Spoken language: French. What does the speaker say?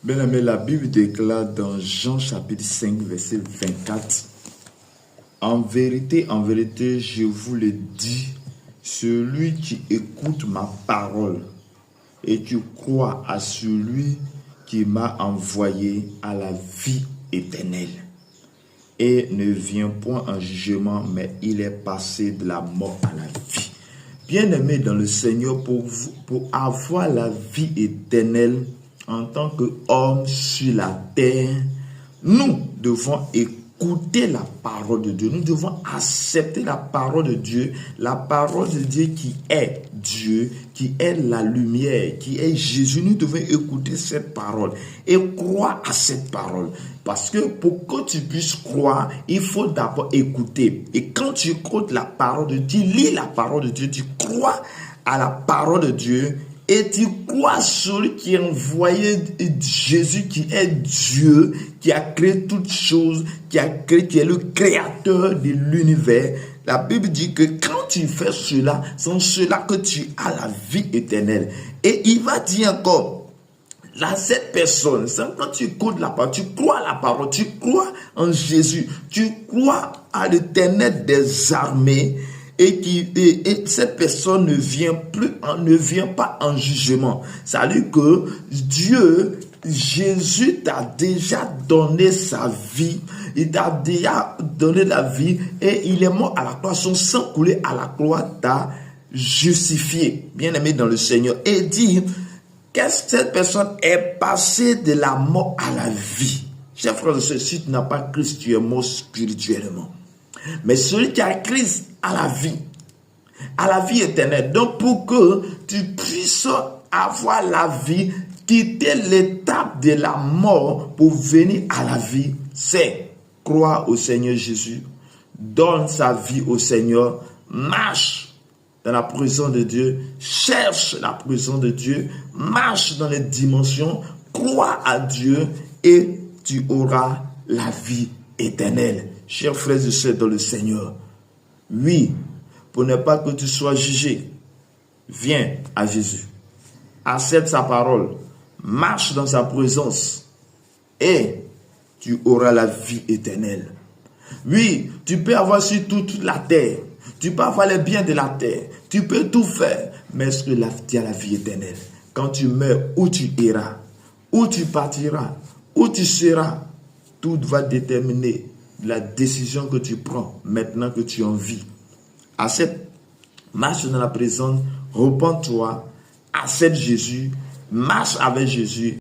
Bien-aimé, la Bible déclare dans Jean chapitre 5, verset 24, « En vérité, je vous le dis, celui qui écoute ma parole et qui croit à celui qui m'a envoyé à la vie éternelle et ne vient point en jugement, mais il est passé de la mort à la vie. » Bien-aimé dans le Seigneur, pour avoir la vie éternelle, en tant qu'homme sur la terre, nous devons écouter la parole de Dieu. Nous devons accepter la parole de Dieu qui est Dieu, qui est la lumière, qui est Jésus. Nous devons écouter cette parole et croire à cette parole. Parce que pour que tu puisses croire, il faut d'abord écouter. Et quand tu écoutes la parole de Dieu, tu lis la parole de Dieu, tu crois à la parole de Dieu, et tu crois celui qui a envoyé Jésus, qui est Dieu, qui a créé toutes choses, qui est le créateur de l'univers. La Bible dit que quand tu fais cela, c'est en cela que tu as la vie éternelle. Et il va dire encore, là, cette personne, c'est quand tu écoutes la parole, tu crois à la parole, tu crois en Jésus, tu crois à l'Éternel des armées, et cette personne ne vient pas en jugement. Ça veut dire que Dieu, Jésus t'a déjà donné sa vie. Il t'a déjà donné la vie et il est mort à la croix. Son sang coulé à la croix t'a justifié. Bien-aimé dans le Seigneur. Et dit que cette personne est passée de la mort à la vie. Chers frères et sœurs, si tu n'as pas Christ, tu es mort spirituellement. Mais celui qui a Christ a la vie éternelle. Donc pour que tu puisses avoir la vie, quitter l'étape de la mort pour venir à la vie, c'est croire au Seigneur Jésus, donne sa vie au Seigneur, marche dans la présence de Dieu, cherche la présence de Dieu, marche dans les dimensions, crois à Dieu et tu auras la vie éternelle. Chers frères et sœurs dans le Seigneur, oui, pour ne pas que tu sois jugé, viens à Jésus. Accepte sa parole, marche dans sa présence et tu auras la vie éternelle. Oui, tu peux avoir sur toute la terre, tu peux avoir les biens de la terre, tu peux tout faire, mais est-ce que tu as la vie éternelle? Quand tu meurs, où tu iras, où tu partiras, où tu seras, tout va déterminer la décision que tu prends maintenant que tu en vis. Accepte, marche dans la présence, repens-toi, accepte Jésus, marche avec Jésus.